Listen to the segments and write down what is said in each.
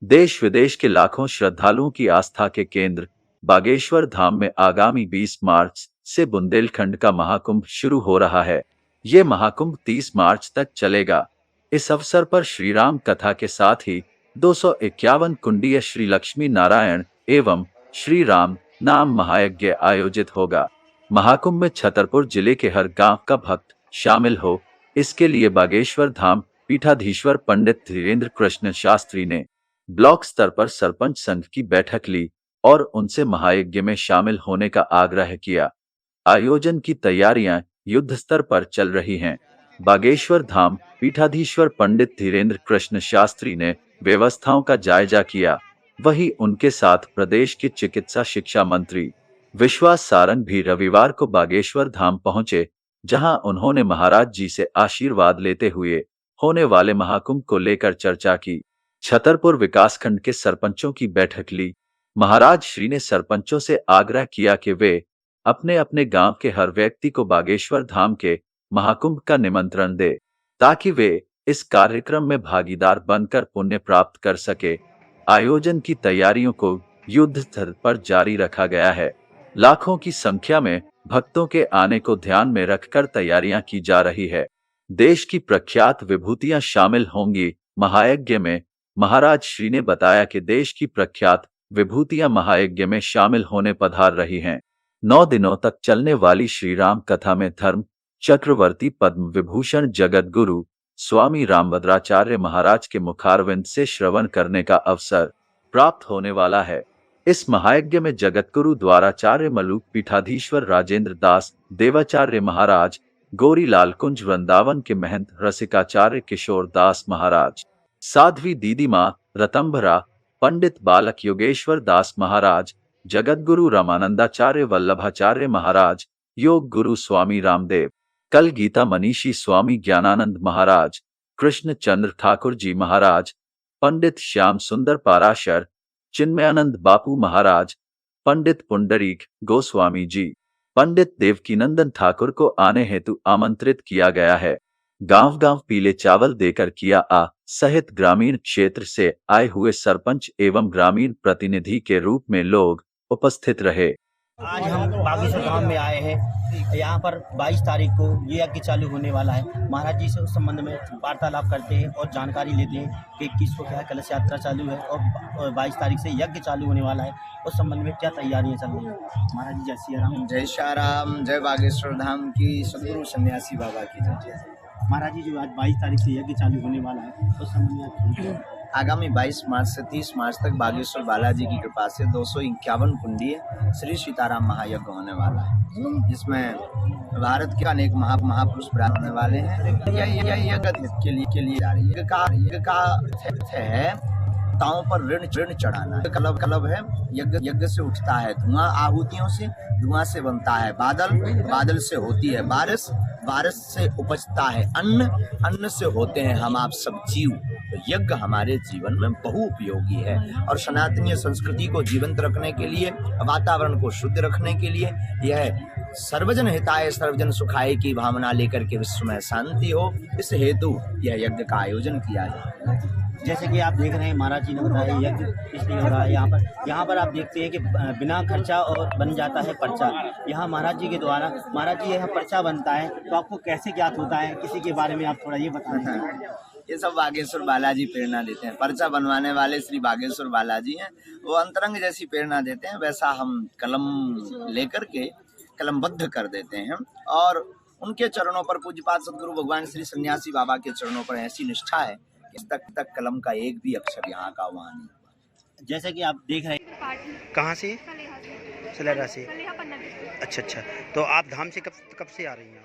देश विदेश के लाखों श्रद्धालुओं की आस्था के केंद्र बागेश्वर धाम में आगामी 20 मार्च से बुंदेलखंड का महाकुंभ शुरू हो रहा है। ये महाकुंभ 30 मार्च तक चलेगा। इस अवसर पर श्री राम कथा के साथ ही 251 कुंडीय श्री लक्ष्मी नारायण एवं श्री राम नाम महायज्ञ आयोजित होगा। महाकुंभ में छतरपुर जिले के हर गांव का भक्त शामिल हो, इसके लिए बागेश्वर धाम पीठाधीश्वर पंडित धीरेन्द्र कृष्ण शास्त्री ने ब्लॉक स्तर पर सरपंच संघ की बैठक ली और उनसे महायज्ञ में शामिल होने का आग्रह किया। आयोजन की तैयारियां युद्ध स्तर पर चल रही हैं। बागेश्वर धाम पीठाधीश्वर पंडित धीरेन्द्र कृष्ण शास्त्री ने व्यवस्थाओं का जायजा किया। वहीं उनके साथ प्रदेश के चिकित्सा शिक्षा मंत्री विश्वास सारंग भी रविवार को बागेश्वर धाम पहुंचे, जहां उन्होंने महाराज जी से आशीर्वाद लेते हुए होने वाले महाकुंभ को लेकर चर्चा की। छतरपुर विकासखंड के सरपंचों की बैठक ली। महाराज श्री ने सरपंचों से आग्रह किया कि वे अपने अपने गांव के हर व्यक्ति को बागेश्वर धाम के महाकुंभ का निमंत्रण दे, ताकि वे इस कार्यक्रम में भागीदार बनकर पुण्य प्राप्त कर सके। आयोजन की तैयारियों को युद्ध स्तर पर जारी रखा गया है। लाखों की संख्या में भक्तों के आने को ध्यान में रखकर तैयारियां की जा रही है। देश की प्रख्यात विभूतियां शामिल होंगी। महायज्ञ में महाराज श्री ने बताया कि देश की प्रख्यात विभूतियां महायज्ञ में शामिल होने पधार रही हैं। 9 दिनों तक चलने वाली श्री राम कथा में धर्म चक्रवर्ती पद्म विभूषण जगत गुरु स्वामी रामभद्राचार्य महाराज के मुखारविंद से श्रवण करने का अवसर प्राप्त होने वाला है। इस महायज्ञ में जगतगुरु द्वाराचार्य मलूक पीठाधीश्वर राजेंद्र दास देवाचार्य महाराज, गोरीलाल कुंज वृंदावन के महंत रसिकाचार्य किशोर दास महाराज, साध्वी दीदी मां रतंभरा, पंडित बालक योगेश्वर दास महाराज, जगतगुरु रामानंदाचार्य वल्लभाचार्य महाराज, योग गुरु स्वामी रामदेव, कल गीता मनीषी स्वामी ज्ञानानंद महाराज, कृष्ण चंद्र ठाकुर जी महाराज, पंडित श्याम सुंदर पाराशर, चिन्मयानंद बापू महाराज, पंडित पुंडरीक गोस्वामी जी, पंडित देवकीनंदन ठाकुर को आने हेतु आमंत्रित किया गया है। गांव-गांव पीले चावल देकर किया सहित ग्रामीण क्षेत्र से आए हुए सरपंच एवं ग्रामीण प्रतिनिधि के रूप में लोग उपस्थित रहे। आज हम बागेश्वर गांव में आए हैं। यहाँ पर 22 तारीख को ये यज्ञ चालू होने वाला है। महाराज जी से उस संबंध में वार्तालाप करते हैं और जानकारी लेते हैं कि 21 को क्या कलश यात्रा चालू है और 22 तारीख से यज्ञ चालू होने वाला है। उस संबंध में क्या तैयारियां चल रही हैं। महाराज जी जय सिया राम। जय श्री राम। जय बागेश्वर धाम की सदगुरु सन्यासी बाबा की जय। महाराज जी जो आज 22 तारीख से यज्ञ चालू होने वाला है उस संबंध में आगामी 22 मार्च से 30 मार्च तक बागेश्वर बालाजी की कृपा से 251 कुंडीय श्री सीताराम महायज्ञ होने वाला है, जिसमें भारत के अनेक महापुरुष प्राप्त होने वाले हैं। यह यज्ञ के लिए जा रही है। का है ताओं पर ऋण चढ़ाना। कलब है यज्ञ से उठता है धुआं, आहुतियों से धुआं से बनता है बादल से होती है बारिश से उपजता है अन्न से होते हैं हम आप सब जीव। तो यज्ञ हमारे जीवन में बहुउपयोगी है और सनातनीय संस्कृति को जीवंत रखने के लिए, वातावरण को शुद्ध रखने के लिए, यह सर्वजन हिताय सर्वजन सुखाय की भावना लेकर के विश्व में शांति हो, इस हेतु यह यज्ञ का आयोजन किया जाता है। जैसे कि आप देख रहे हैं महाराज जी ने बताया यज्ञ इसलिए हो रहा है। यहाँ पर आप देखते हैं कि बिना खर्चा और बन जाता है पर्चा। यहाँ महाराज जी के द्वारा महाराज जी यहाँ पर्चा बनता है, तो आपको कैसे ज्ञात होता है, किसी के बारे में आप थोड़ा ये बता दें। ये सब बागेश्वर बालाजी प्रेरणा देते हैं। पर्चा बनवाने वाले श्री बागेश्वर बालाजी हैं, वो अंतरंग जैसी प्रेरणा देते हैं। वैसा हम कलम लेकर के कलमबद्ध कर देते हैं और उनके चरणों पर पूज्यपाद सदगुरु भगवान श्री सन्यासी बाबा के चरणों पर ऐसी निष्ठा है कि तक कलम का एक भी अक्षर यहाँ का वहाँ नहीं। जैसे कि आप देख रहे हैं। कहाँ से? सलेरा से। अच्छा, तो आप धाम से कब से आ रही हैं?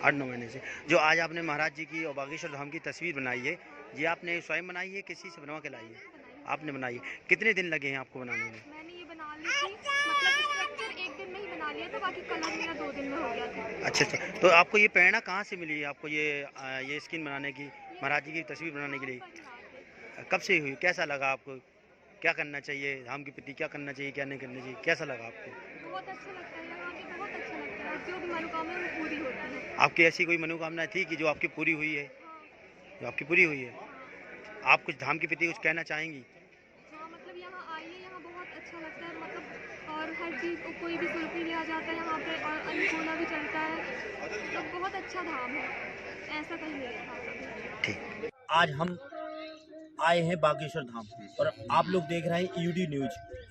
8-9 महीने से। जो आज आपने महाराज जी की और बागेश्वर धाम की तस्वीर बनाई है, ये आपने स्वयं बनाई है, किसी से बनवा के लाई है? आपने बनाई है। कितने दिन लगे हैं आपको बनाने में? मैंने ये बना ली थी, मतलब स्ट्रक्चर 1 दिन में ही बना लिया था, बाकी कलर मेरा 2 दिन में हो गया था। अच्छा, तो आपको ये प्रेरणा कहाँ से मिली? आपको ये स्किन बनाने की, महाराज जी की तस्वीर बनाने के लिए कब से हुई? कैसा लगा आपको? क्या करना चाहिए धाम के प्रति, क्या करना चाहिए, क्या नहीं करना चाहिए, कैसा लगा आपको? बहुत अच्छा लगता है यहाँ पे, बहुत अच्छा लगता है। जो भी मनोकामना वो पूरी होती है। आपकी ऐसी कोई मनोकामना थी कि जो आपकी पूरी हुई है? जो आपकी पूरी हुई है, आप कुछ धाम के प्रति कुछ कहना चाहेंगी? हाँ, मतलब यहाँ आइए, यहाँ बहुत अच्छा लगता है, मतलब और हर चीज़ कोई भी शुल्क नहीं लिया जाता है यहाँ पे, और अन्नपूर्णा भी चलता है, तो बहुत अच्छा धाम है, ऐसा कहीं नहीं देखा। ठीक। आज हम आए हैं बागेश्वर धाम और आप लोग देख रहे हैं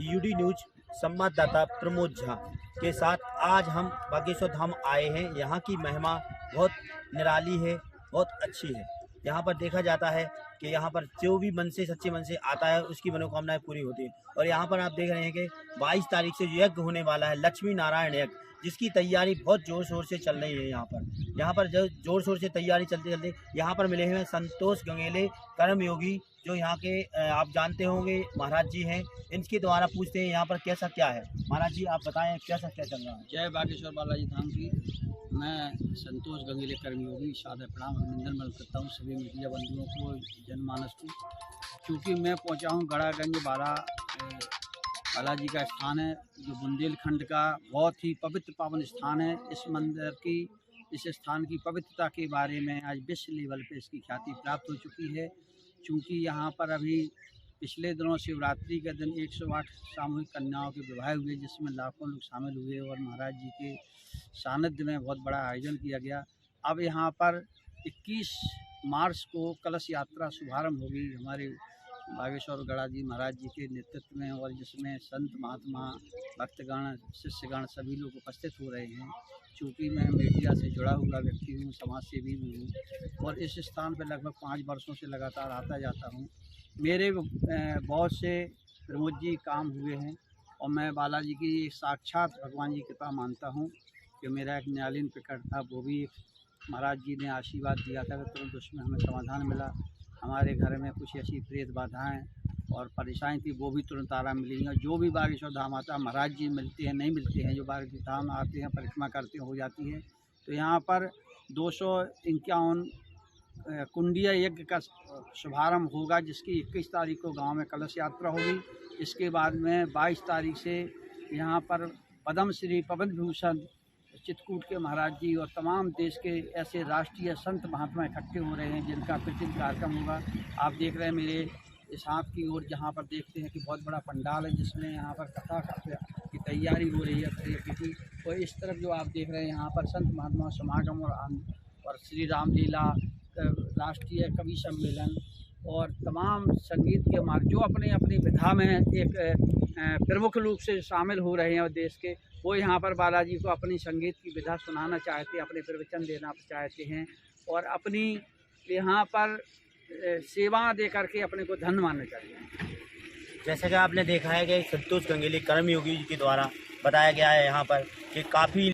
यूडी न्यूज संवाददाता प्रमोद झा के साथ आज हम बागेश्वर धाम आए हैं। यहाँ की महिमा बहुत निराली है, बहुत अच्छी है। यहाँ पर देखा जाता है कि यहाँ पर जो भी मन से सच्चे मन से आता है उसकी मनोकामनाएं पूरी होती है। और यहाँ पर आप देख रहे हैं कि 22 तारीख से यज्ञ होने वाला है, लक्ष्मी नारायण यज्ञ, जिसकी तैयारी बहुत ज़ोर शोर से चल रही है। यहाँ पर जो ज़ोर शोर से तैयारी चलते चलते यहाँ पर मिले हैं संतोष गंगेले कर्मयोगी, जो यहाँ के आप जानते होंगे महाराज जी हैं। इनके द्वारा पूछते हैं यहाँ पर कैसा क्या है। महाराज जी आप बताएं कैसा क्या चल रहा है। जय बागेश्वर बालाजी धाम की। मैं संतोष गंगेले कर्मयोगी सादर प्रणाम अभिनंदन मन करता हूँ सभी मीडिया बंधुओं को, जनमानस को। क्योंकि मैं पहुँचा हूँ गड़ागंज बालाजी का स्थान है, जो बुंदेलखंड का बहुत ही पवित्र पावन स्थान है। इस मंदिर की, इस स्थान की पवित्रता के बारे में आज विश्व लेवल पे इसकी ख्याति प्राप्त हो चुकी है। चूँकि यहाँ पर अभी पिछले दिनों शिवरात्रि के दिन 108 सामूहिक कन्याओं के विवाह हुए, जिसमें लाखों लोग शामिल हुए और महाराज जी के सानिध्य में बहुत बड़ा आयोजन किया गया। अब यहाँ पर 21 मार्च को कलश यात्रा शुभारंभ होगी हमारे बागेश्वर गड़ा जी महाराज जी के नेतृत्व में, और जिसमें संत महात्मा भक्तगण शिष्यगण सभी लोग उपस्थित हो रहे हैं। चूँकि मैं मीडिया से जुड़ा हुआ व्यक्ति हूँ, समाज सेवी भी हूँ और इस स्थान पर लगभग 5 वर्षों से लगातार आता जाता हूँ। मेरे बहुत से प्रमोद जी काम हुए हैं और मैं बालाजी की साक्षात भगवान जी की कृपा मानता हूँ कि मेरा एक न्यायालयीन प्रकट था, वो भी महाराज जी ने आशीर्वाद दिया था कि तुरंत उसमें हमें समाधान मिला। हमारे घर में कुछ ऐसी प्रेत बाधाएँ और परेशानी थी, वो भी तुरंत आराम मिली। और जो भी बागेश्वर धाम आता है, महाराज जी मिलते हैं नहीं मिलते हैं, जो बागेश्वर धाम आते हैं परिक्रमा करते हैं हो जाती है। तो यहाँ पर 251 कुंडीय यज्ञ का शुभारंभ होगा, जिसकी 21 तारीख को गांव में कलश यात्रा होगी। इसके बाद में 22 तारीख से यहाँ पर पद्म श्री पवन भूषण चित्रकूट के महाराज जी और तमाम देश के ऐसे राष्ट्रीय संत महात्मा इकट्ठे हो रहे हैं, जिनका प्रतिदिन कार्यक्रम होगा। आप देख रहे हैं मेरे इस हाथ की ओर, जहाँ पर देखते हैं कि बहुत बड़ा पंडाल है, जिसमें यहाँ पर कथा की तैयारी हो रही है। और इस तरफ जो आप देख रहे हैं, यहाँ पर संत महात्मा समागम और श्री रामलीला, राष्ट्रीय कवि सम्मेलन और तमाम संगीत के मार्ग जो अपने अपनी विधा में एक प्रमुख रूप से शामिल हो रहे हैं और देश के, वो यहाँ पर बालाजी को अपनी संगीत की विधा सुनाना चाहते हैं, अपने प्रवचन देना चाहते हैं और अपनी यहाँ पर सेवा दे करके अपने को धन्य मानना चाहते हैं। जैसे कि आपने देखा है कि संतोष गंगेले कर्मयोगी जी के द्वारा बताया गया है यहाँ पर कि काफ़ी